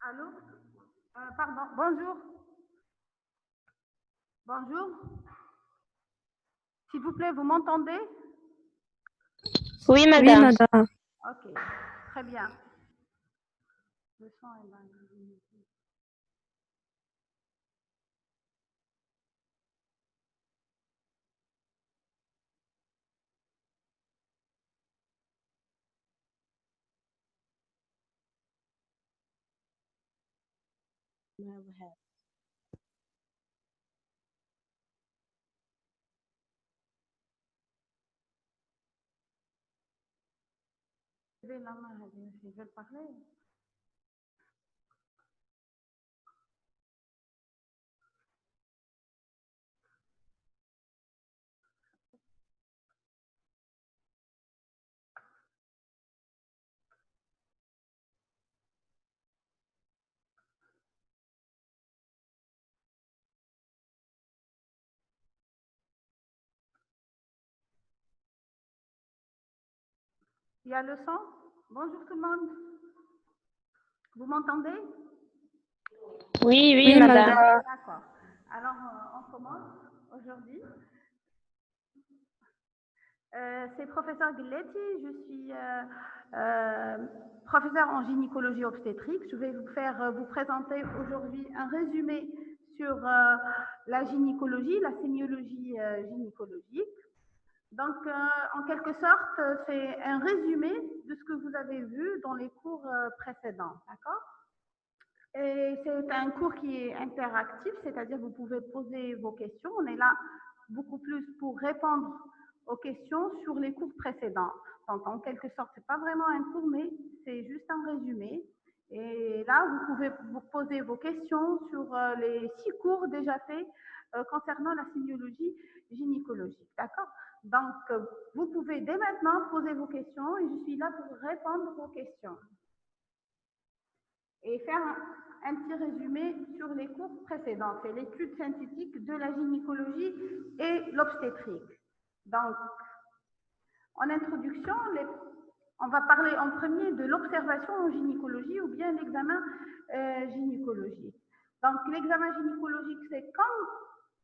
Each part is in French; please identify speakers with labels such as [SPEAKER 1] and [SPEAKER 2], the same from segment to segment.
[SPEAKER 1] Allô? Pardon, bonjour. Bonjour. S'il vous plaît, vous m'entendez?
[SPEAKER 2] Oui,
[SPEAKER 3] Oui,
[SPEAKER 2] madame.
[SPEAKER 3] madame.
[SPEAKER 1] Ok, très bien. Le son est bas. Levez la main, je vais parler. Il y a le son? Bonjour tout le monde. Vous m'entendez?
[SPEAKER 2] Oui,
[SPEAKER 3] Oui,
[SPEAKER 2] madame.
[SPEAKER 3] madame.
[SPEAKER 1] D'accord. Alors, on commence aujourd'hui. C'est professeur Guilletti, je suis professeur en gynécologie obstétrique. Je vais vous présenter aujourd'hui un résumé sur la gynécologie, la sémiologie gynécologique. Donc, en quelque sorte, c'est un résumé de ce que vous avez vu dans les cours précédents, d'accord? Et c'est un cours qui est interactif, c'est-à-dire vous pouvez poser vos questions. On est là beaucoup plus pour répondre aux questions sur les cours précédents. Donc, en quelque sorte, c'est pas vraiment un cours, mais c'est juste un résumé. Et là, vous pouvez vous poser vos questions sur les 6 cours déjà faits concernant la sémiologie gynécologique. D'accord? Donc, vous pouvez dès maintenant poser vos questions et je suis là pour répondre aux questions. Et faire un petit résumé sur les cours précédents. C'est l'étude synthétique de la gynécologie et l'obstétrique. Donc, en introduction, on va parler en premier de l'observation en gynécologie ou bien l'examen gynécologique. Donc, l'examen gynécologique, c'est comme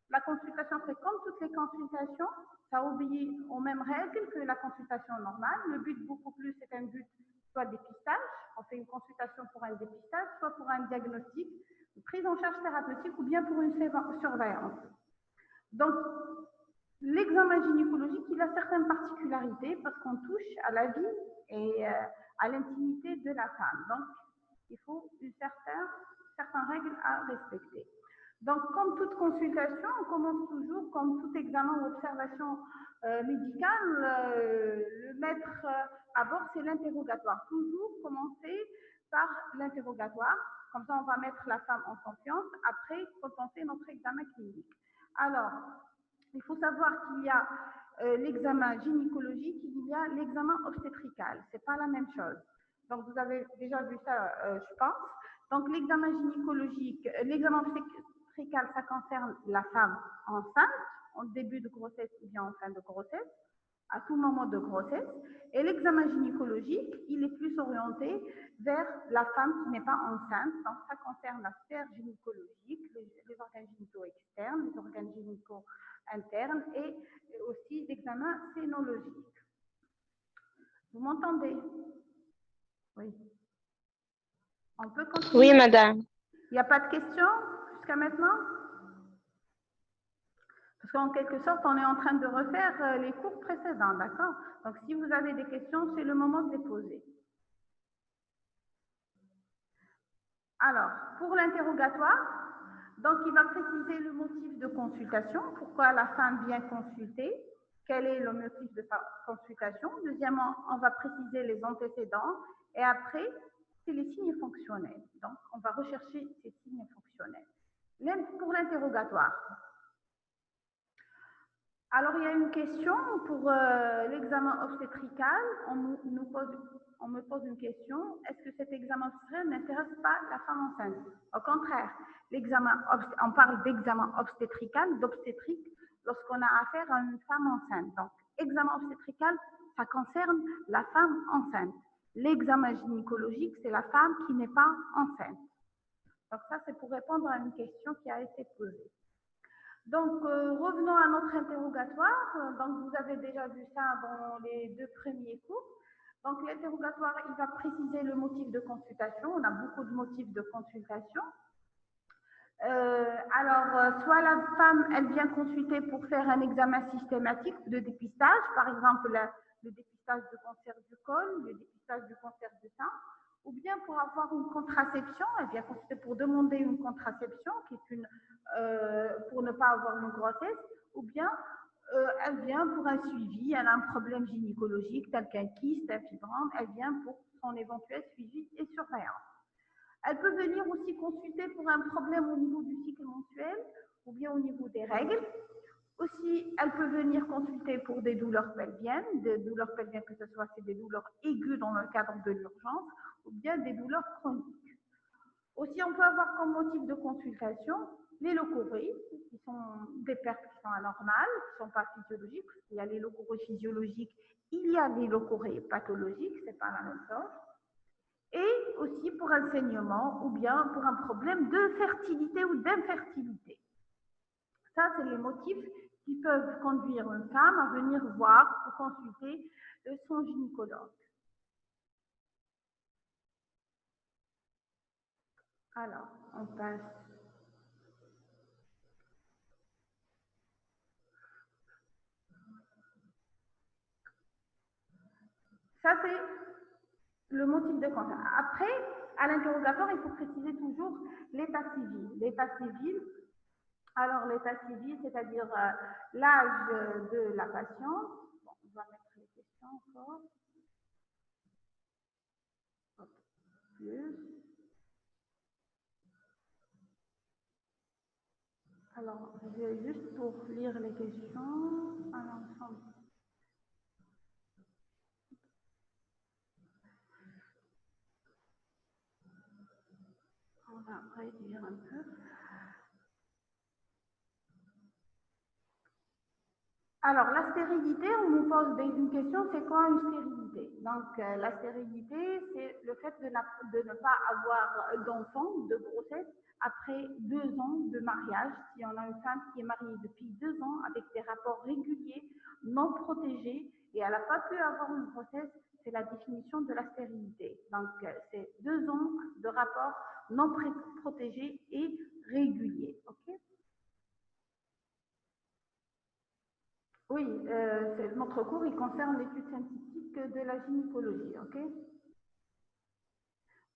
[SPEAKER 1] la consultation, c'est comme toutes les consultations, ça obéit aux mêmes règles que la consultation normale. Le but beaucoup plus, c'est un but soit dépistage, on fait une consultation pour un dépistage, soit pour un diagnostic, une prise en charge thérapeutique ou bien pour une surveillance. Donc, l'examen gynécologique, il a certaines particularités parce qu'on touche à la vie et à l'intimité de la femme. Donc, il faut certaines règles à respecter. Donc, comme toute consultation, on commence toujours, comme tout examen ou observation médicale, le maître à bord, c'est l'interrogatoire. Toujours commencer par l'interrogatoire. Comme ça, on va mettre la femme en confiance. Après, quand on fait notre examen clinique. Alors, il faut savoir qu'il y a l'examen gynécologique, il y a l'examen obstétrical. Ce n'est pas la même chose. Donc, vous avez déjà vu ça, je pense. Donc, l'examen gynécologique, l'examen obstétrical, ça concerne la femme enceinte, en début de grossesse ou bien en fin de grossesse, à tout moment de grossesse. Et l'examen gynécologique, il est plus orienté vers la femme qui n'est pas enceinte. Donc, ça concerne la sphère gynécologique, les organes génitaux externes, les organes génitaux internes et aussi l'examen sénologique. Vous m'entendez? Oui. On peut continuer?
[SPEAKER 2] Oui, madame.
[SPEAKER 1] Il n'y a pas de questions jusqu'à maintenant? Parce qu'en quelque sorte, on est en train de refaire les cours précédents, d'accord? Donc, si vous avez des questions, c'est le moment de les poser. Alors, pour l'interrogatoire, donc il va préciser le motif de consultation, pourquoi la femme vient consulter, quel est le motif de sa consultation. Deuxièmement, on va préciser les antécédents et après, c'est les signes fonctionnels. Donc, on va rechercher ces signes fonctionnels. Pour l'interrogatoire. Alors, il y a une question pour l'examen obstétrical. On me pose une question. Est-ce que cet examen obstétrical n'intéresse pas la femme enceinte? Au contraire, on parle d'examen obstétrical, d'obstétrique, lorsqu'on a affaire à une femme enceinte. Donc, examen obstétrical, ça concerne la femme enceinte. L'examen gynécologique, c'est la femme qui n'est pas enceinte. Donc ça, c'est pour répondre à une question qui a été posée. Donc, revenons à notre interrogatoire. Donc, vous avez déjà vu ça dans les 2 premiers cours. Donc, l'interrogatoire, il va préciser le motif de consultation. On a beaucoup de motifs de consultation. Soit la femme, elle vient consulter pour faire un examen systématique de dépistage, par exemple le dépistage du cancer du col, le dépistage du cancer du sein, ou bien pour avoir une contraception, elle vient consulter pour demander une contraception, qui est pour ne pas avoir une grossesse, ou bien elle vient pour un suivi, elle a un problème gynécologique tel qu'un kyste, un fibrome, elle vient pour son éventuel suivi et surveillance. Elle peut venir aussi consulter pour un problème au niveau du cycle menstruel ou bien au niveau des règles. Aussi, elle peut venir consulter pour des douleurs pelviennes que ce soit des douleurs aiguës dans le cadre de l'urgence ou bien des douleurs chroniques. Aussi, on peut avoir comme motif de consultation les leucorrhées, qui sont des pertes qui sont anormales, qui ne sont pas physiologiques. Il y a les leucorrhées physiologiques, il y a les leucorrhées pathologiques, ce n'est pas la même chose. Et aussi pour un saignement ou bien pour un problème de fertilité ou d'infertilité. Ça, c'est les motifs qui peuvent conduire une femme à venir voir ou consulter son gynécologue. Alors, on passe. Ça, c'est le motif de constat. Après, à l'interrogatoire, il faut préciser toujours l'état civil. L'état civil, alors l'état civil, c'est-à-dire l'âge de la patiente. Bon, on va mettre les questions encore. Hop, plus. Alors, je vais juste pour lire les questions à l'ensemble. On va réduire un peu. Alors, la stérilité, on nous pose une question, c'est quoi une stérilité? Donc, la stérilité, c'est le fait de ne pas avoir d'enfant, de grossesse, après 2 ans de mariage. Si on a une femme qui est mariée depuis 2 ans avec des rapports réguliers, non protégés, et elle n'a pas pu avoir une grossesse, c'est la définition de la stérilité. Donc, c'est 2 ans de rapports non protégés et réguliers. OK? Oui, notre cours, il concerne l'étude scientifique de la gynécologie, ok?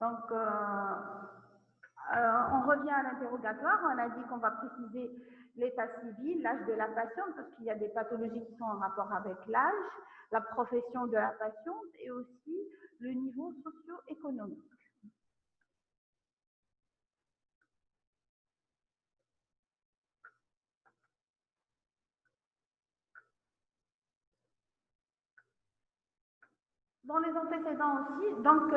[SPEAKER 1] Donc, on revient à l'interrogatoire. On a dit qu'on va préciser l'état civil, l'âge de la patiente, parce qu'il y a des pathologies qui sont en rapport avec l'âge, la profession de la patiente et aussi le niveau socio-économique. Dans les antécédents aussi, donc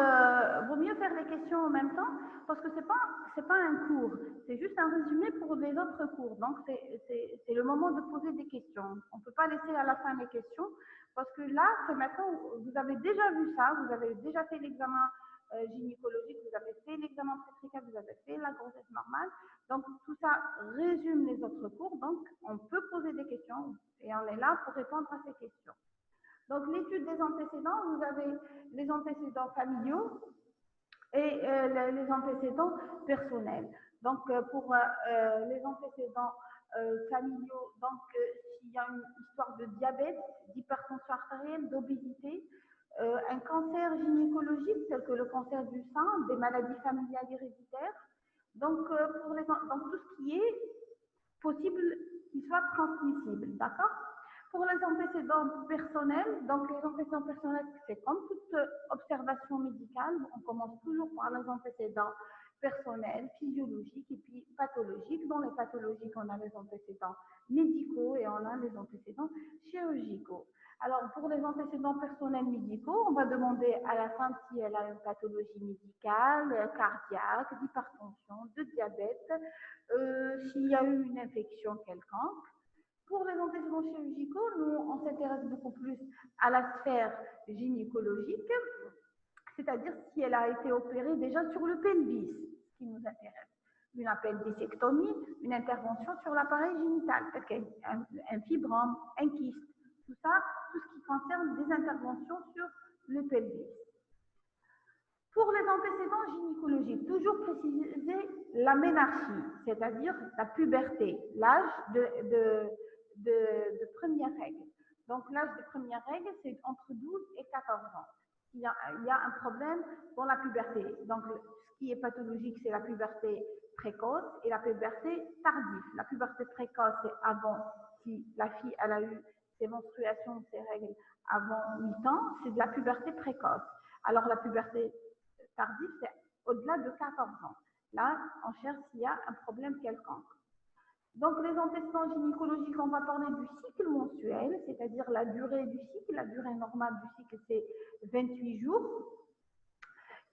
[SPEAKER 1] vaut mieux faire les questions en même temps parce que c'est pas un cours, c'est juste un résumé pour les autres cours. Donc c'est le moment de poser des questions. On ne peut pas laisser à la fin les questions parce que là, c'est maintenant, vous avez déjà vu ça, vous avez déjà fait l'examen gynécologique, vous avez fait l'examen obstétrical, vous avez fait la grossesse normale. Donc tout ça résume les autres cours. Donc on peut poser des questions et on est là pour répondre à ces questions. Donc, l'étude des antécédents, vous avez les antécédents familiaux et les antécédents personnels. Donc, pour les antécédents familiaux, donc s'il y a une histoire de diabète, d'hypertension artérielle, d'obésité, un cancer gynécologique tel que le cancer du sein, des maladies familiales héréditaires, donc, donc tout ce qui est possible qu'il soit transmissible, d'accord? Pour les antécédents personnels, donc les antécédents personnels, c'est comme toute observation médicale, on commence toujours par les antécédents personnels, physiologiques et puis pathologiques. Dans les pathologiques, on a les antécédents médicaux et on a les antécédents chirurgicaux. Alors, pour les antécédents personnels médicaux, on va demander à la femme si elle a une pathologie médicale, cardiaque, d'hypertension, de diabète, s'il y a eu une infection quelconque. Pour les antécédents chirurgicaux, nous, on s'intéresse beaucoup plus à la sphère gynécologique, c'est-à-dire si elle a été opérée déjà sur le pelvis, ce qui nous intéresse. Une appendicectomie, une intervention sur l'appareil génital, peut-être un fibrome, un kyste, tout ça, tout ce qui concerne des interventions sur le pelvis. Pour les antécédents gynécologiques, toujours préciser la ménarchie, c'est-à-dire la puberté, l'âge de première règle. Donc l'âge de première règle, c'est entre 12 et 14 ans. Il y a un problème dans la puberté. Donc ce qui est pathologique, c'est la puberté précoce et la puberté tardive. La puberté précoce, c'est avant, si la fille elle a eu ses menstruations, ses règles avant 8 ans, c'est de la puberté précoce. Alors la puberté tardive, c'est au-delà de 14 ans. Là, on cherche s'il y a un problème quelconque. Donc, les antécédents gynécologiques, on va parler du cycle mensuel, c'est-à-dire la durée du cycle. La durée normale du cycle, c'est 28 jours.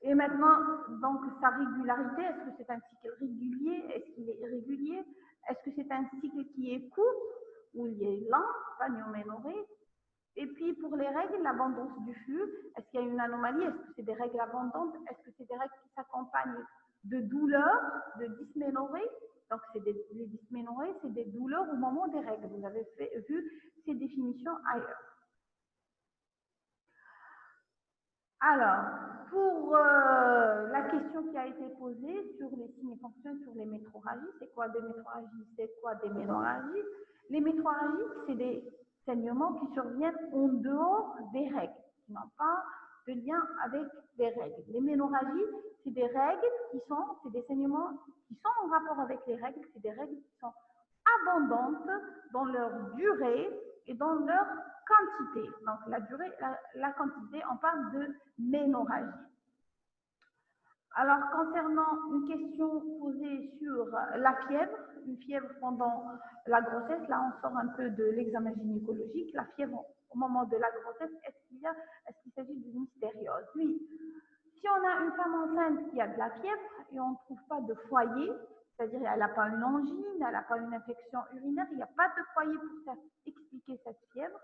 [SPEAKER 1] Et maintenant, donc, sa régularité, est-ce que c'est un cycle régulier? Est-ce qu'il est irrégulier? Est-ce que c'est un cycle qui est court ou il est lent, pagnoménoré? Et puis, pour les règles, l'abondance du flux, est-ce qu'il y a une anomalie? Est-ce que c'est des règles abondantes? Est-ce que c'est des règles qui s'accompagnent de douleurs, de dysménorrhée? Donc, les dysménorrhées, c'est des douleurs au moment des règles. Vous avez vu ces définitions ailleurs. Alors, pour la question qui a été posée sur les signes et fonctions, sur les métrorragies, c'est quoi des métrorragies? C'est quoi des ménorragies? Les métrorragies, c'est des saignements qui surviennent en dehors des règles, qui n'ont pas de lien avec les règles. Les ménorragies, c'est des règles c'est des saignements qui sont en rapport avec les règles, c'est des règles qui sont abondantes dans leur durée et dans leur quantité. Donc la durée, la quantité, on parle de ménorragie. Alors concernant une question posée sur la fièvre, une fièvre pendant la grossesse, là on sort un peu de l'examen gynécologique. La fièvre au moment de la grossesse, est-ce qu'il s'agit d'une mystériose? Oui. Si on a une femme enceinte qui a de la fièvre et on ne trouve pas de foyer, c'est-à-dire elle n'a pas une angine, elle n'a pas une infection urinaire, il n'y a pas de foyer pour expliquer cette fièvre,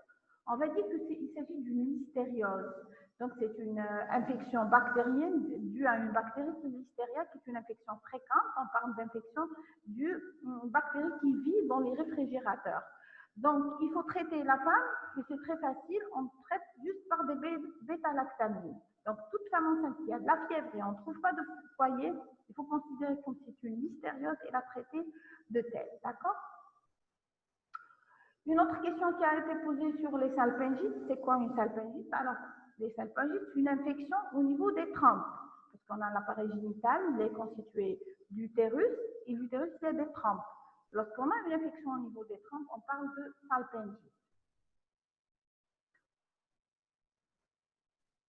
[SPEAKER 1] on va dire qu'il s'agit d'une mystériose. Donc c'est une infection bactérienne due à une bactérie qui est l'Listeria, qui est une infection fréquente. On parle d'infection d'une bactérie qui vit dans les réfrigérateurs. Donc il faut traiter la femme, mais c'est très facile, on traite juste par des bêta-lactamines. Donc, toute femme enceinte qui a de la fièvre et on ne trouve pas de foyer, il faut considérer que c'est une listériose et la traiter de telle. D'accord? Une autre question qui a été posée sur les salpingites, c'est quoi une salpingite? Alors, les salpingites, c'est une infection au niveau des trompes. Parce qu'on a l'appareil génital, il est constitué d'utérus, et l'utérus, c'est des trompes. Lorsqu'on a une infection au niveau des trompes, on parle de salpingite.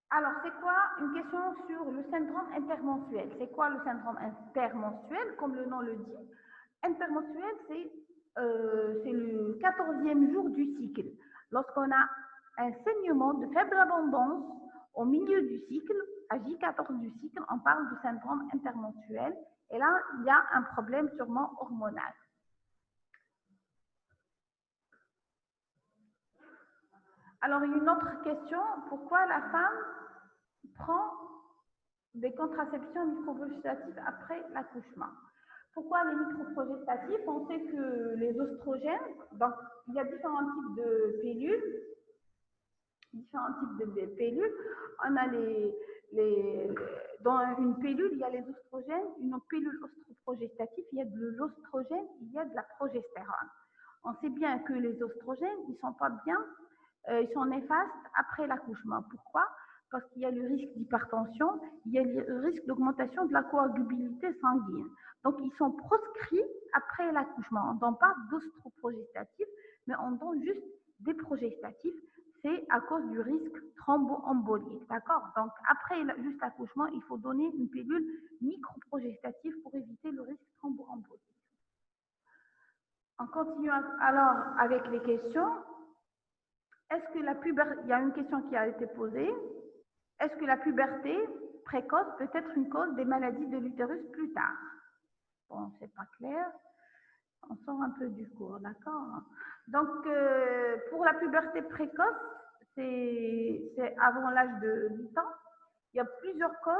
[SPEAKER 1] Alors, c'est quoi une question sur le syndrome intermenstruel? C'est quoi le syndrome intermenstruel? Comme le nom le dit, intermenstruel, c'est le 14e jour du cycle. Lorsqu'on a un saignement de faible abondance au milieu du cycle, à J14 du cycle, on parle de syndrome intermenstruel. Et là, il y a un problème sûrement hormonal. Alors, une autre question, pourquoi la femme prend des contraceptions microprogestatives après l'accouchement? Pourquoi les microprogestatifs? On sait que les oestrogènes, donc il y a différents types de pilules. On a dans une pilule, il y a les oestrogènes, une pilule ostroprogestative, il y a de l'oestrogène, il y a de la progestérone. On sait bien que les oestrogènes, ils sont pas bien, ils sont néfastes après l'accouchement. Pourquoi? Parce qu'il y a le risque d'hypertension, il y a le risque d'augmentation de la coagulabilité sanguine. Donc, ils sont proscrits après l'accouchement. On ne donne pas d'ostroprogestatifs, mais on donne juste des progestatifs. C'est à cause du risque thromboembolique. D'accord? Donc, après juste l'accouchement, il faut donner une pilule microprogestative pour éviter le risque thromboembolique. On continue alors avec les questions. Est-ce que la puberté, il y a une question qui a été posée. Est-ce que la puberté précoce peut être une cause des maladies de l'utérus plus tard? Bon, c'est pas clair. On sort un peu du cours, d'accord? Donc, pour la puberté précoce, c'est avant l'âge de 8 ans. Il y a plusieurs causes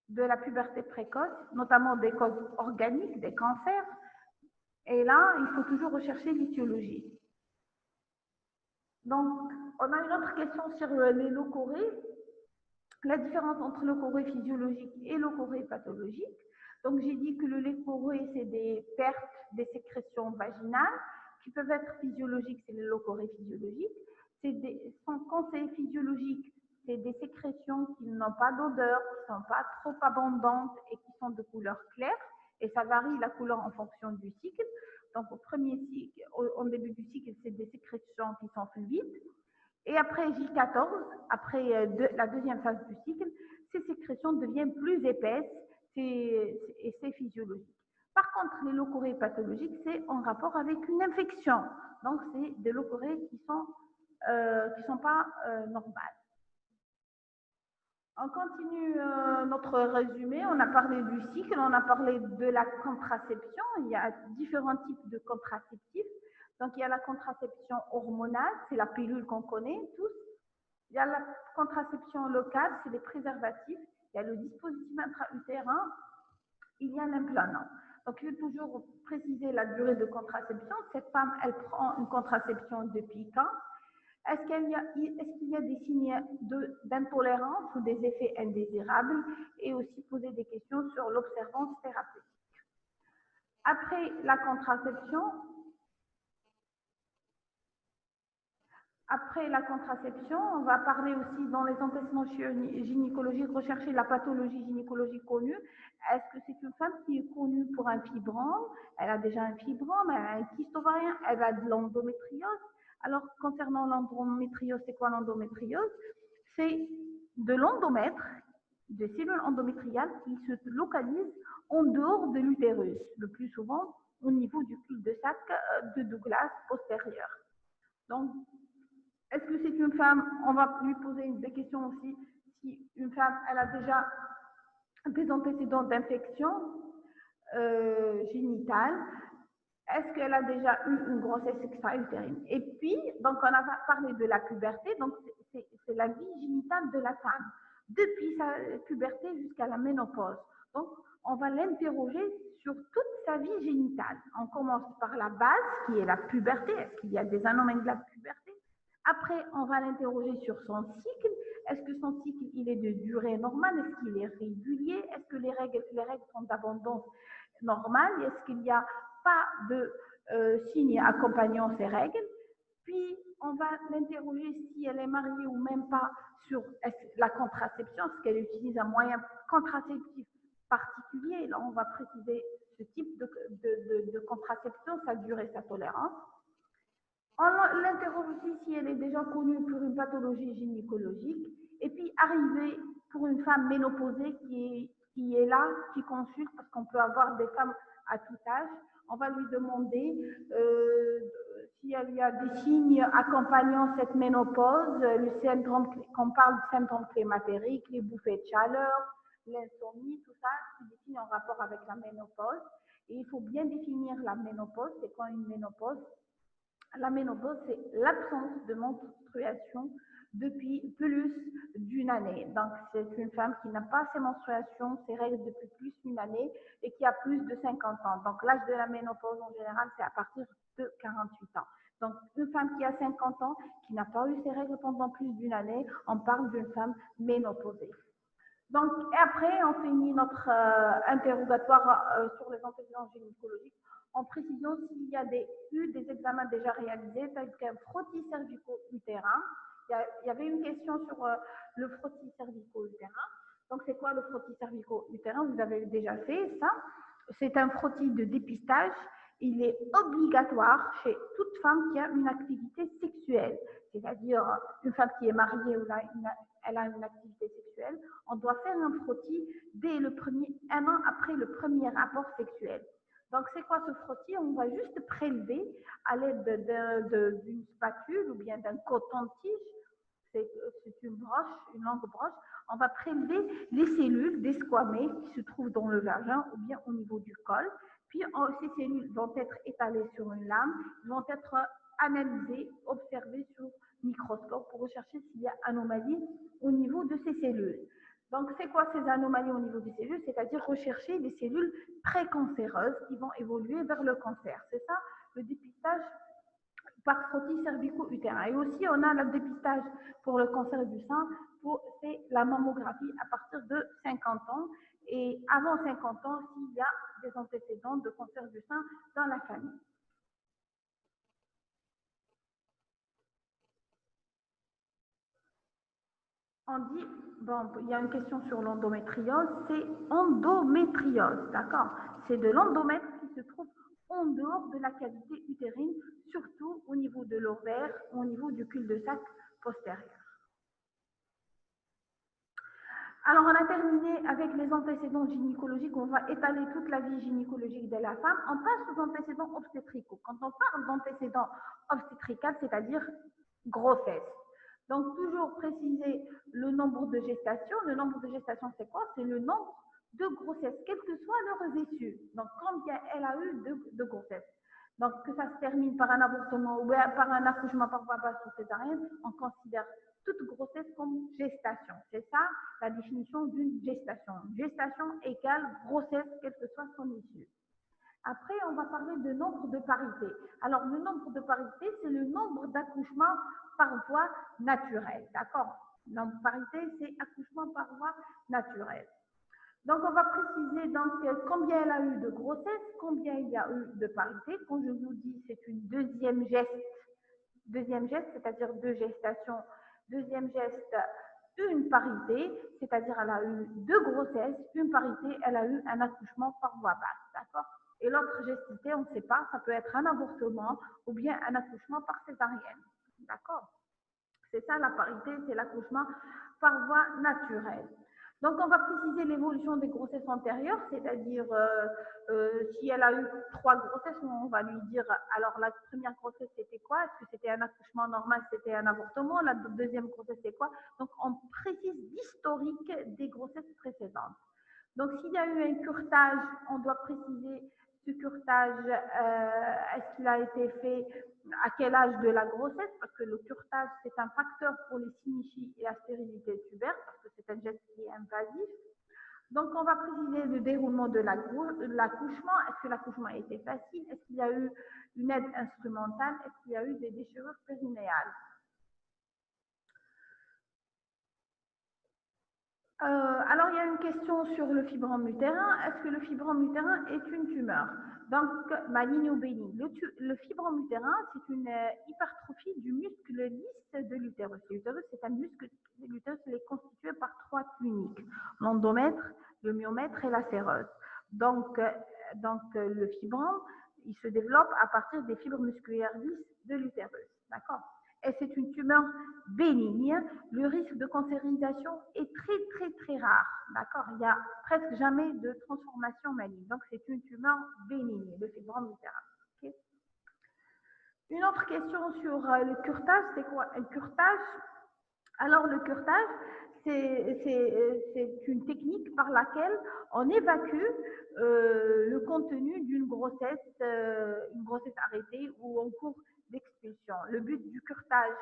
[SPEAKER 1] de la puberté précoce, notamment des causes organiques, des cancers. Et là, il faut toujours rechercher l'étiologie. Donc, on a une autre question sur les leucorrhées. La différence entre leucorrhée physiologique et leucorrhée pathologique. Donc, j'ai dit que le leucorrhée, c'est des pertes des sécrétions vaginales qui peuvent être physiologiques, c'est les leucorrhées physiologiques. Quand c'est physiologique, c'est des sécrétions qui n'ont pas d'odeur, qui ne sont pas trop abondantes et qui sont de couleur claire. Et ça varie la couleur en fonction du cycle. Donc, au début du cycle, c'est des sécrétions qui sont fluides. Et après J14, après la deuxième phase du cycle, ces sécrétions deviennent plus épaisses et c'est physiologique. Par contre, les leucorrhées pathologiques, c'est en rapport avec une infection. Donc, c'est des leucorrhées qui sont pas normales. On continue notre résumé. On a parlé du cycle, on a parlé de la contraception. Il y a différents types de contraceptifs. Donc, il y a la contraception hormonale, c'est la pilule qu'on connaît tous. Il y a la contraception locale, c'est les préservatifs. Il y a le dispositif intra-utérin. Il y a l'implantat. Donc, il faut toujours préciser la durée de contraception. Cette femme, elle prend une contraception depuis quand? Est-ce qu'il y a des signes d'intolérance ou des effets indésirables? Et aussi poser des questions sur l'observance thérapeutique. Après la contraception, on va parler aussi dans les antécédents gynécologiques, rechercher la pathologie gynécologique connue. Est-ce que c'est une femme qui est connue pour un fibrome? Elle a déjà un fibrome, elle a un kyste ovarien, elle a de l'endométriose. Alors, concernant l'endométriose, c'est quoi l'endométriose? C'est de l'endomètre, des cellules endométriales qui se localisent en dehors de l'utérus, le plus souvent au niveau du cul-de-sac de Douglas postérieur. Donc, est-ce que c'est une femme? On va lui poser des questions aussi. Si une femme, elle a déjà des antécédents d'infection génitale, est-ce qu'elle a déjà eu une grossesse extra-utérine? Et puis, donc, on a parlé de la puberté, donc c'est la vie génitale de la femme, depuis sa puberté jusqu'à la ménopause. Donc, on va l'interroger sur toute sa vie génitale. On commence par la base, qui est la puberté. Est-ce qu'il y a des anomalies de la puberté? Après, on va l'interroger sur son cycle. Est-ce que son cycle, il est de durée normale? Est-ce qu'il est régulier? Est-ce que les règles sont d'abondance normale? Est-ce qu'il n'y a pas de signes accompagnant ces règles? Puis, on va l'interroger si elle est mariée ou même pas sur la contraception, est-ce qu'elle utilise un moyen contraceptif particulier? Là, on va préciser ce type de contraception, sa durée, sa tolérance. On l'interroge aussi si elle est déjà connue pour une pathologie gynécologique. Et puis, arriver pour une femme ménopausée qui est là, qui consulte, parce qu'on peut avoir des femmes à tout âge, on va lui demander s'il y a des signes accompagnant cette ménopause, le syndrome, qu'on parle du syndrome climatérique, les bouffées de chaleur, l'insomnie, tout ça, c'est des signes en rapport avec la ménopause. Et il faut bien définir la ménopause. C'est quoi une ménopause? La ménopause, c'est l'absence de menstruation depuis plus d'une année. Donc, c'est une femme qui n'a pas ses menstruations, ses règles depuis plus d'une année et qui a plus de 50 ans. Donc, l'âge de la ménopause, en général, c'est à partir de 48 ans. Donc, une femme qui a 50 ans, qui n'a pas eu ses règles pendant plus d'une année, on parle d'une femme ménopausée. Donc, et après, on finit notre interrogatoire sur les antécédents gynécologiques en précisant s'il y a eu des examens déjà réalisés, tels qu'un frottis cervico-utérin. Il y avait une question sur le frottis cervico-utérin. Donc, c'est quoi le frottis cervico-utérin? Vous avez déjà fait ça. C'est un frottis de dépistage. Il est obligatoire chez toute femme qui a une activité sexuelle, c'est-à-dire une femme qui est mariée ou elle a une activité sexuelle. On doit faire un frottis dès un an après le premier rapport sexuel. Donc, c'est quoi ce frottis? On va juste prélever à l'aide d'une spatule ou bien d'un coton-tige. C'est une broche, une longue broche. On va prélever les cellules des squamées qui se trouvent dans le vagin ou bien au niveau du col. Puis, ces cellules vont être étalées sur une lame, vont être analysées, observées sur microscope pour rechercher s'il y a anomalie au niveau de ces cellules. Donc, c'est quoi ces anomalies au niveau des cellules? C'est-à-dire rechercher des cellules précancéreuses qui vont évoluer vers le cancer. C'est ça le dépistage par frottis cervico-utérin. Et aussi, on a le dépistage pour le cancer du sein, c'est la mammographie à partir de 50 ans. Et avant 50 ans, s'il y a des antécédents de cancer du sein dans la famille. On dit, bon, il y a une question sur l'endométriose, c'est endométriose, d'accord? C'est de l'endomètre qui se trouve en dehors de la cavité utérine, surtout au niveau de l'ovaire, au niveau du cul-de-sac postérieur. Alors, on a terminé avec les antécédents gynécologiques. On va étaler toute la vie gynécologique de la femme. On passe aux antécédents obstétricaux. Quand on parle d'antécédents obstétricaux, c'est-à-dire grossesse. Donc, toujours préciser le nombre de gestations. Le nombre de gestations, c'est quoi? C'est le nombre de grossesses, quelles que soient leurs issues. Donc, combien elle a eu de grossesses. Donc, que ça se termine par un avortement ou par un accouchement par voie basse ou césarienne, on considère toute grossesse comme gestation. C'est ça la définition d'une gestation. Gestation égale grossesse, quelle que soit son issue. Après, on va parler de nombre de parité. Alors, le nombre de parité, c'est le nombre d'accouchements par voie naturelle. D'accord? Donc, parité, c'est accouchement par voie naturelle. Donc, on va préciser donc combien elle a eu de grossesse, combien il y a eu de parité. Quand je vous dis, c'est une deuxième geste, c'est-à-dire deux gestations. Deuxième geste, une parité, c'est-à-dire elle a eu deux grossesses, une parité, elle a eu un accouchement par voie basse, d'accord? Et l'autre gestité, on ne sait pas, ça peut être un avortement ou bien un accouchement par césarienne, d'accord? C'est ça la parité, c'est l'accouchement par voie naturelle. Donc, on va préciser l'évolution des grossesses antérieures, c'est-à-dire si elle a eu 3 grossesses, on va lui dire, alors la première grossesse, c'était quoi? Est-ce que c'était un accouchement normal, c'était un avortement? La deuxième grossesse, c'est quoi? Donc, on précise l'historique des grossesses précédentes. Donc, s'il y a eu un curetage, on doit préciser ce curetage, est-ce qu'il a été fait à quel âge de la grossesse? Parce que le curetage, c'est un facteur pour les synéchies et la stérilité tubaire, parce que c'est un geste qui est invasif. Donc, on va préciser le déroulement de l'accouchement. Est-ce que l'accouchement a été facile? Est-ce qu'il y a eu une aide instrumentale? Est-ce qu'il y a eu des déchirures périnéales? Alors, il y a une question sur le fibrome utérin. Est-ce que le fibrome utérin est une tumeur? Donc, maligne ou bénigne. Le fibrome utérin, c'est une hypertrophie du muscle lisse de l'utérus. L'utérus, c'est un muscle, l'utérus est constitué par 3 tuniques, l'endomètre, le myomètre et la séreuse. Donc, le fibrome, il se développe à partir des fibres musculaires lisses de l'utérus. D'accord? Et c'est une tumeur bénigne. Le risque de cancérisation est très, très, très rare. D'accord? Il n'y a presque jamais de transformation maligne. Donc, c'est une tumeur bénigne, le fibrome utérin. Okay? Une autre question sur le curetage, c'est quoi un curetage? Alors, le curetage, c'est une technique par laquelle on évacue le contenu d'une grossesse, une grossesse arrêtée ou en cours d'expulsion. Le but du curetage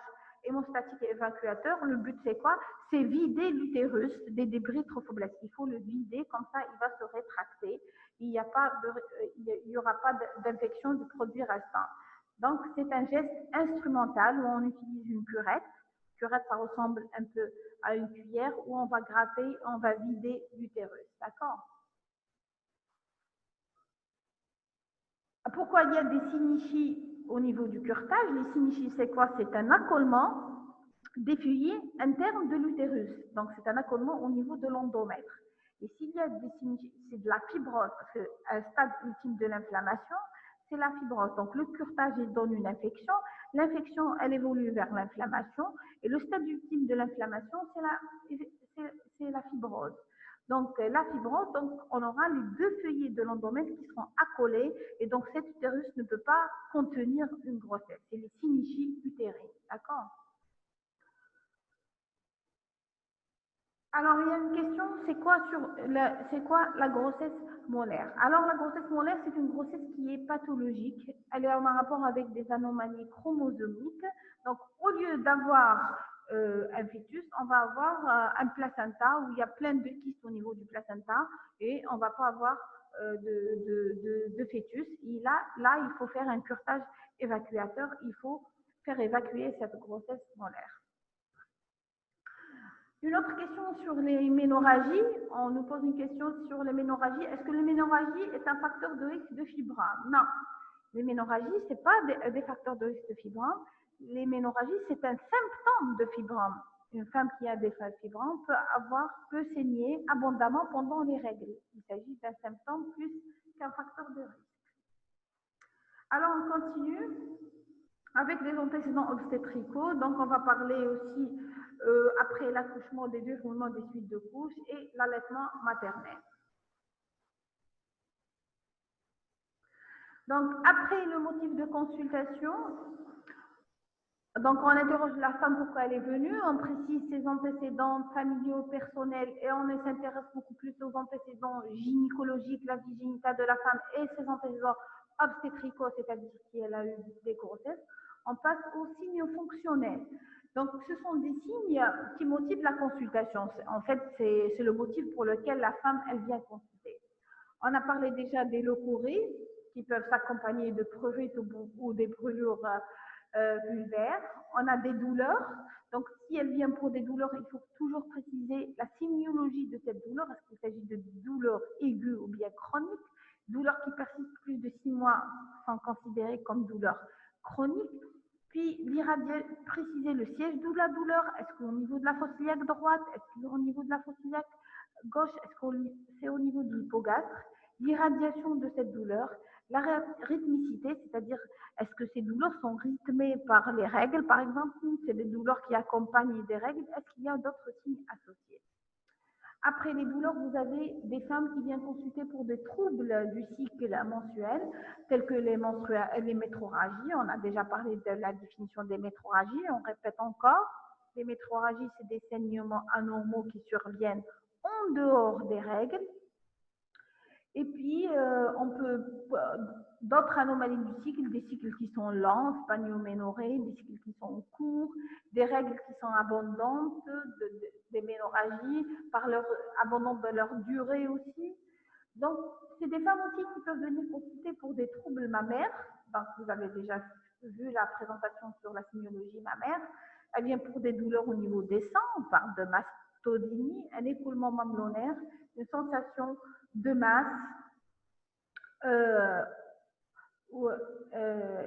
[SPEAKER 1] hémostatique et évacuateur, le but c'est quoi? C'est vider l'utérus des débris trophoblastiques. Il faut le vider, comme ça il va se rétracter. Il n'y aura pas d'infection du produit restant. Donc c'est un geste instrumental où on utilise une curette. Curette, ça ressemble un peu à une cuillère où on va gratter, on va vider l'utérus. D'accord? Pourquoi il y a des synéchies au niveau du curetage? Les synéchies, c'est quoi? C'est un accolement des feuillets internes de l'utérus. Donc, c'est un accolement au niveau de l'endomètre. Et s'il y a des synéchies, c'est de la fibrose, parce qu'un stade ultime de l'inflammation, c'est la fibrose. Donc, le curetage, il donne une infection. L'infection, elle évolue vers l'inflammation. Et le stade ultime de l'inflammation, c'est la fibrose. Donc, la fibrose, donc, on aura les deux feuillets de l'endomètre qui seront accolés. Et donc, cet utérus ne peut pas contenir une grossesse. C'est les synéchies utérines. D'accord? Alors, il y a une question, c'est quoi la grossesse molaire? Alors, la grossesse molaire, c'est une grossesse qui est pathologique. Elle est en rapport avec des anomalies chromosomiques. Donc, au lieu d'avoir un fœtus, on va avoir un placenta où il y a plein de kystes au niveau du placenta et on ne va pas avoir de fœtus. Et là, il faut faire un curetage évacuateur. Il faut faire évacuer cette grossesse molaire. Une autre question sur les ménorragies. On nous pose une question sur les ménorragies. Est-ce que l'hémorragie est un facteur de risque de fibrome? Non. Les ménorragies, ce n'est pas des facteurs de risque de fibrome. Les ménorragies, c'est un symptôme de fibrome. Une femme qui a des fibromes peut saigner abondamment pendant les règles. Il s'agit d'un symptôme plus qu'un facteur de risque. Alors, on continue avec les antécédents obstétricaux. Donc, on va parler aussi après l'accouchement des déroulements des suites de couches et l'allaitement maternel. Donc, après le motif de consultation, donc on interroge la femme pourquoi elle est venue, on précise ses antécédents familiaux, personnels et on s'intéresse beaucoup plus aux antécédents gynécologiques, la vie génitale de la femme et ses antécédents obstétricaux, c'est-à-dire si elle a eu des grossesses. On passe aux signes fonctionnels. Donc, ce sont des signes qui motivent la consultation. En fait, c'est le motif pour lequel la femme, elle vient consulter. On a parlé déjà des leucorrhées qui peuvent s'accompagner de prurites ou des brûlures vulvaires. On a des douleurs. Donc, si elle vient pour des douleurs, il faut toujours préciser la sémiologie de cette douleur. Est-ce qu'il s'agit de douleurs aiguës ou bien chroniques? Douleurs qui persistent plus de 6 mois sont considérées comme douleurs chroniques. Puis, préciser le siège de la douleur. Est-ce qu'au niveau de la fosse iliaque droite? Est-ce qu'au niveau de la fosse iliaque gauche? Est-ce que c'est au niveau de l'hypogastre? L'irradiation de cette douleur. La rythmicité, c'est-à-dire est-ce que ces douleurs sont rythmées par les règles, par exemple? C'est des douleurs qui accompagnent des règles. Est-ce qu'il y a d'autres signes associés? Après les douleurs, vous avez des femmes qui viennent consulter pour des troubles du cycle mensuel, tels que les métrorragies. On a déjà parlé de la définition des métrorragies. On répète encore. Les métrorragies, c'est des saignements anormaux qui surviennent en dehors des règles. Et puis, d'autres anomalies du cycle, des cycles qui sont lents, spanioménorrhées, des cycles qui sont courts, des règles qui sont abondantes, des ménorragies, abondantes de leur durée aussi. Donc, c'est des femmes aussi qui peuvent venir consulter pour des troubles mammaires. Donc, vous avez déjà vu la présentation sur la sémiologie mammaire. Elle vient pour des douleurs au niveau des seins, on parle de mastodynie, un écoulement mamelonnaire, une sensation de masse,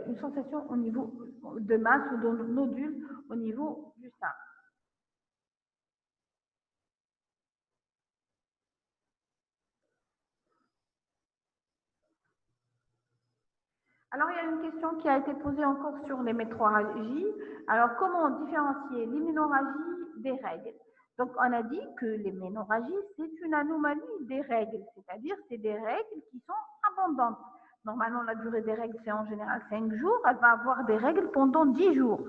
[SPEAKER 1] une sensation au niveau de masse ou de nodule au niveau du sein. Alors, il y a une question qui a été posée encore sur les métrorragies. Alors, comment différencier l'hémorragie des règles? Donc, on a dit que les ménorragies, c'est une anomalie des règles, c'est-à-dire c'est des règles qui sont abondantes. Normalement, la durée des règles, c'est en général 5 jours. Elle va avoir des règles pendant 10 jours.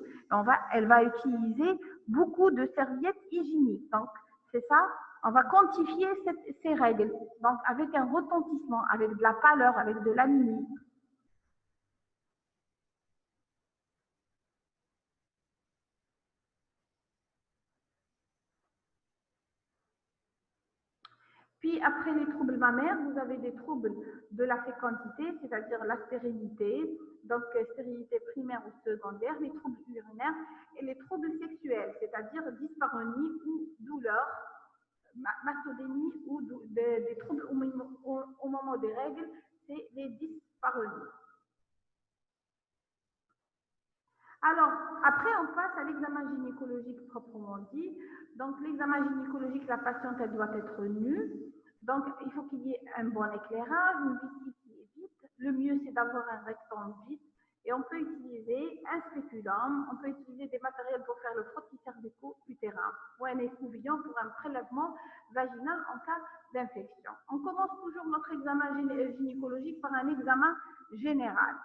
[SPEAKER 1] Elle va utiliser beaucoup de serviettes hygiéniques. Donc, c'est ça, on va quantifier ces règles. Donc, avec un retentissement, avec de la pâleur, avec de l'anémie. Puis après les troubles mammaires, vous avez des troubles de la fécondité, c'est-à-dire la stérilité, donc stérilité primaire ou secondaire, les troubles urinaires et les troubles sexuels, c'est-à-dire dyspareunie ou douleur, mastodénie ou des troubles au moment des règles, c'est les dyspareunies. Alors, après, on passe à l'examen gynécologique proprement dit. Donc, l'examen gynécologique, la patiente, elle doit être nue. Donc, il faut qu'il y ait un bon éclairage, une vessie qui est vide. Le mieux, c'est d'avoir un rectangle vide. Et on peut utiliser un spéculum, on peut utiliser des matériels pour faire le frottis cervico-utérin ou un écouvillon pour un prélèvement vaginal en cas d'infection. On commence toujours notre examen gynécologique par un examen général.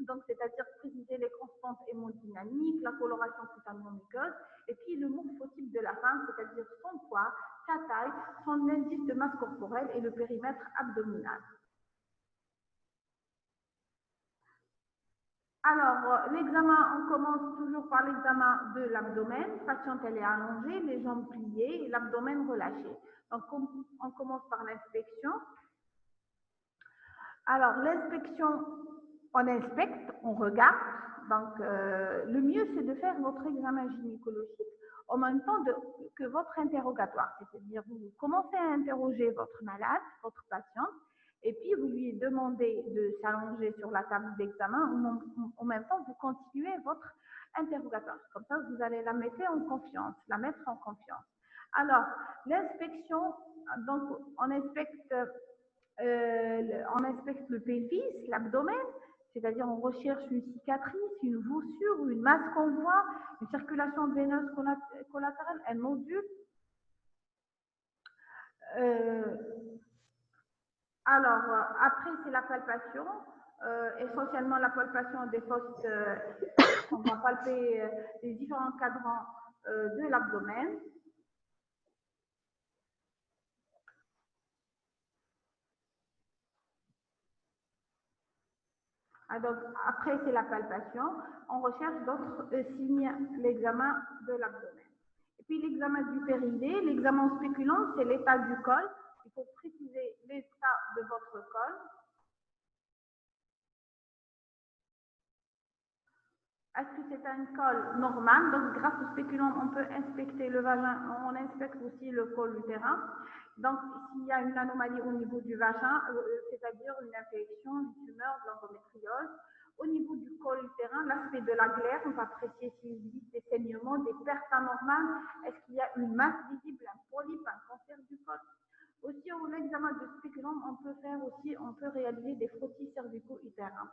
[SPEAKER 1] Donc, c'est-à-dire préciser les constantes hémodynamiques, la coloration cutanéo-muqueuse, et puis le morphotype de la femme, c'est-à-dire son poids, sa taille, son indice de masse corporelle et le périmètre abdominal. Alors, l'examen, on commence toujours par l'examen de l'abdomen. La patiente, elle est allongée, les jambes pliées et l'abdomen relâché. Donc, on commence par l'inspection. Alors, l'inspection, on inspecte, on regarde. Donc, le mieux, c'est de faire votre examen gynécologique en même temps que votre interrogatoire. C'est-à-dire, vous commencez à interroger votre malade, votre patiente, et puis vous lui demandez de s'allonger sur la table d'examen. En même temps, vous continuez votre interrogatoire. Comme ça, vous allez la mettre en confiance, Alors, l'inspection, donc, on inspecte le pelvis, l'abdomen, c'est-à-dire on recherche une cicatrice, une voussure ou une masse qu'on voit, une circulation veineuse collatérale, un nodule. Après, c'est la palpation. Essentiellement, la palpation des fosses, on va palper les différents cadrans de l'abdomen. Donc, après, c'est la palpation. On recherche d'autres signes, l'examen de l'abdomen. Et puis, l'examen du périnée, l'examen spéculant, c'est l'état du col. Il faut préciser l'état de votre col. Est-ce que c'est un col normal? Donc, grâce au spéculant, on peut inspecter le vagin, on inspecte aussi le col utérin. Donc, s'il y a une anomalie au niveau du vagin, c'est-à-dire une infection, une tumeur, de l'endométriose, au niveau du col utérin, l'aspect de la glaire, on va apprécier s'il existe des saignements, des pertes anormales, est-ce qu'il y a une masse visible, un polype, un cancer du col. Aussi, au l'examen de spéculant, on peut réaliser des frottis cervico-utérins.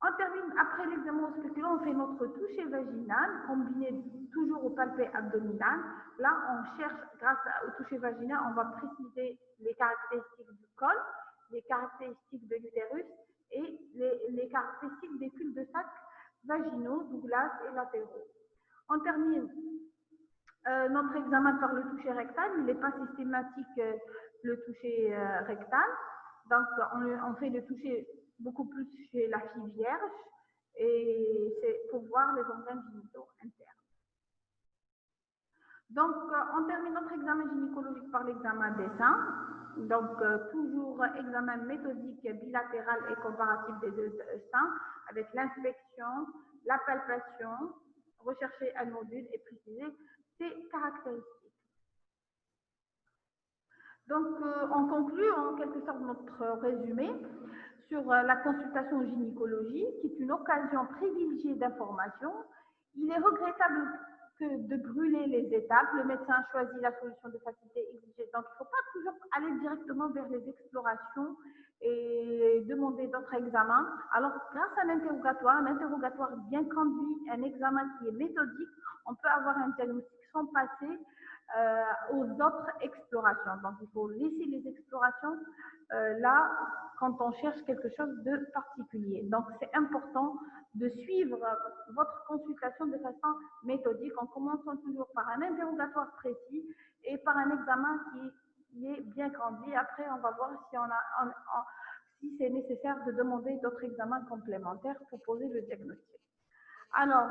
[SPEAKER 1] On termine après l'examen spéculant, on fait notre toucher vaginal, combiné toujours au palpé abdominal. Là, on cherche, grâce au toucher vaginal, on va préciser les caractéristiques du col, les caractéristiques de l'utérus et les caractéristiques des cul-de-sac vaginaux, Douglas et latéraux. On termine notre examen par le toucher rectal. Il n'est pas systématique le toucher rectal. Donc, on fait le toucher beaucoup plus chez la fille vierge et c'est pour voir les organes génitaux internes. Donc, on termine notre examen gynécologique par l'examen des seins. Donc, toujours examen méthodique bilatéral et comparatif des deux seins avec l'inspection, la palpation, rechercher un nodule et préciser ses caractéristiques. Donc, on conclut en quelque sorte notre résumé sur la consultation gynécologique, qui est une occasion privilégiée d'information. Il est regrettable de brûler les étapes. Le médecin choisit la solution de facilité exigée. Donc, il ne faut pas toujours aller directement vers les explorations et demander d'autres examens. Alors, grâce à un interrogatoire bien conduit, un examen qui est méthodique, on peut avoir un diagnostic sans passer aux autres explorations. Donc, il faut laisser les explorations là quand on cherche quelque chose de particulier. Donc, c'est important de suivre votre consultation de façon méthodique en commençant toujours par un interrogatoire précis et par un examen qui est bien conduit. Après, on va voir si c'est nécessaire de demander d'autres examens complémentaires pour poser le diagnostic. Alors,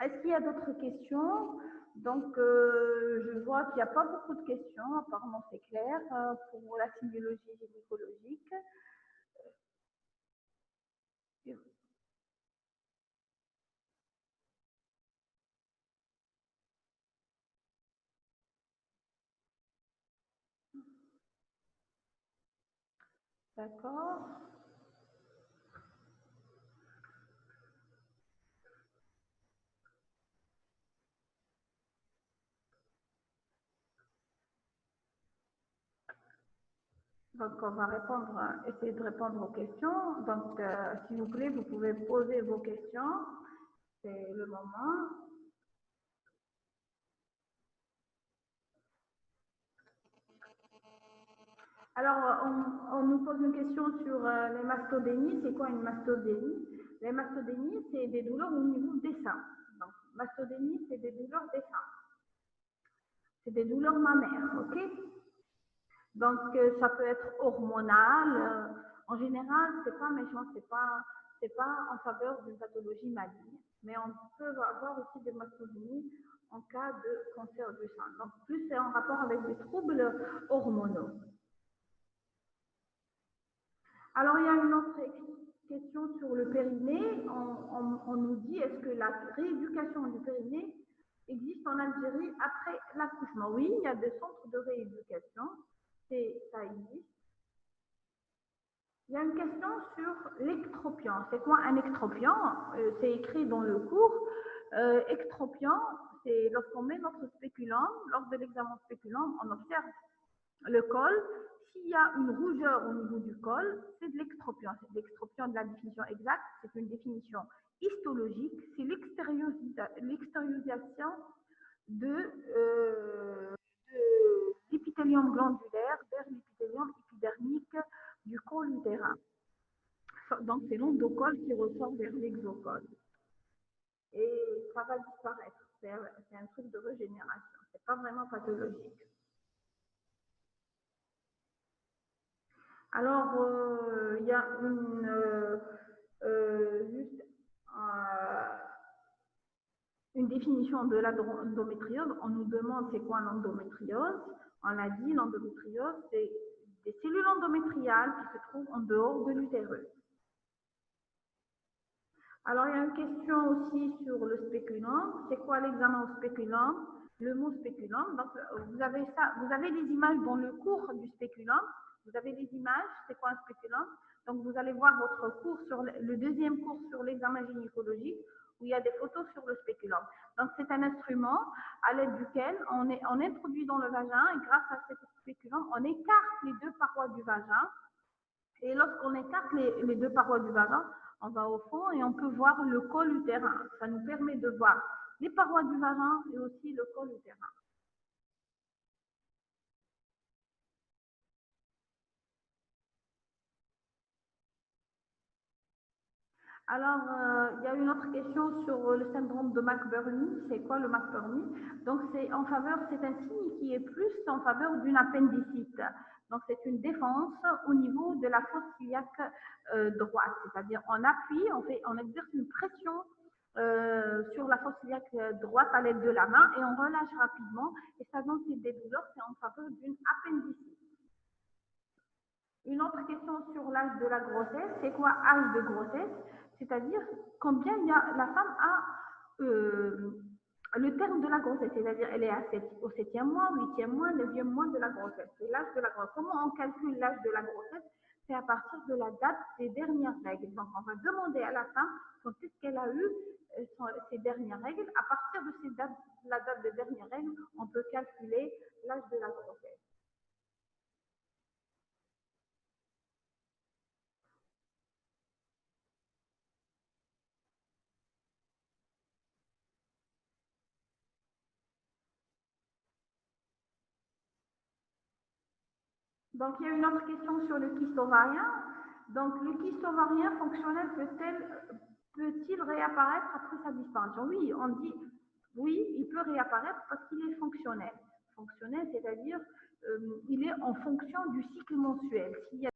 [SPEAKER 1] est-ce qu'il y a d'autres questions? Donc, je vois qu'il n'y a pas beaucoup de questions, apparemment c'est clair, pour la symbiologie gynécologique. D'accord. Donc, on va essayer de répondre aux questions. Donc, s'il vous plaît, vous pouvez poser vos questions. C'est le moment. Alors, on nous pose une question sur les mastodénies. C'est quoi une mastodénie? Les mastodénies, c'est des douleurs au niveau des seins. Donc, mastodénie, c'est des douleurs des seins. C'est des douleurs mammaires, ok? Donc, ça peut être hormonal. En général, c'est pas méchant, c'est pas en faveur d'une pathologie maligne. Mais on peut avoir aussi des mastodénies en cas de cancer du sein. Donc, plus c'est en rapport avec des troubles hormonaux. Alors, il y a une autre question sur le périnée. On nous dit, est-ce que la rééducation du périnée existe en Algérie après l'accouchement? Oui, il y a des centres de rééducation. Ça existe. Il y a une question sur l'ectropion. C'est quoi un ectropion? C'est écrit dans le cours. Ectropion, c'est lorsqu'on met notre spéculum, lors de l'examen spéculum, on observe le col. S'il y a une rougeur au niveau du col, c'est de l'ectropion. C'est de l'ectropion de la définition exacte. C'est une définition histologique. C'est l'extériorisation de l'épithélium glandulaire vers l'épithélium épidermique du col utérin. Donc, c'est l'endocole qui ressort vers l'exocole. Et ça va disparaître. C'est un truc de régénération. C'est pas vraiment pathologique. Alors, il y a juste une définition de l'endométriose. On nous demande c'est quoi l'endométriose. On l'a dit, l'endométriose, c'est des cellules endométriales qui se trouvent en dehors de l'utérus. Alors, il y a une question aussi sur le spéculum. C'est quoi l'examen au spéculum? Le mot spéculum. Donc, vous avez des images dans le cours du spéculum. Vous avez des images. C'est quoi un spéculum? Donc, vous allez voir votre cours sur le deuxième cours sur l'examen gynécologique où il y a des photos sur le spéculum. Donc, c'est un instrument à l'aide duquel on introduit dans le vagin et grâce à cet spéculum, on écarte les deux parois du vagin. Et lorsqu'on écarte les deux parois du vagin, on va au fond et on peut voir le col utérin. Ça nous permet de voir les parois du vagin et aussi le col utérin. Alors, il y a une autre question sur le syndrome de McBurney. C'est quoi le McBurney? Donc, c'est un signe qui est plus en faveur d'une appendicite. Donc, c'est une défense au niveau de la fosse iliaque droite. C'est-à-dire, on appuie, on exerce une pression sur la fosse iliaque droite à l'aide de la main et on relâche rapidement. Et ça donne des douleurs, c'est en faveur d'une appendicite. Une autre question sur l'âge de la grossesse, c'est quoi âge de grossesse? C'est-à-dire combien la femme a le terme de la grossesse, c'est-à-dire elle est au 7e mois, 8e mois, 9e mois de la grossesse. C'est l'âge de la grossesse. Comment on calcule l'âge de la grossesse? C'est à partir de la date des dernières règles. Donc on va demander à la femme quand est-ce qu'elle a eu ses dernières règles. À partir de la date des dernières règles, on peut calculer l'âge de la grossesse. Donc, il y a une autre question sur le kyste ovarien. Donc, le kyste ovarien fonctionnel peut-il réapparaître après sa disparition? Oui, on dit oui, il peut réapparaître parce qu'il est fonctionnel. Fonctionnel, c'est-à-dire il est en fonction du cycle mensuel. S'il y a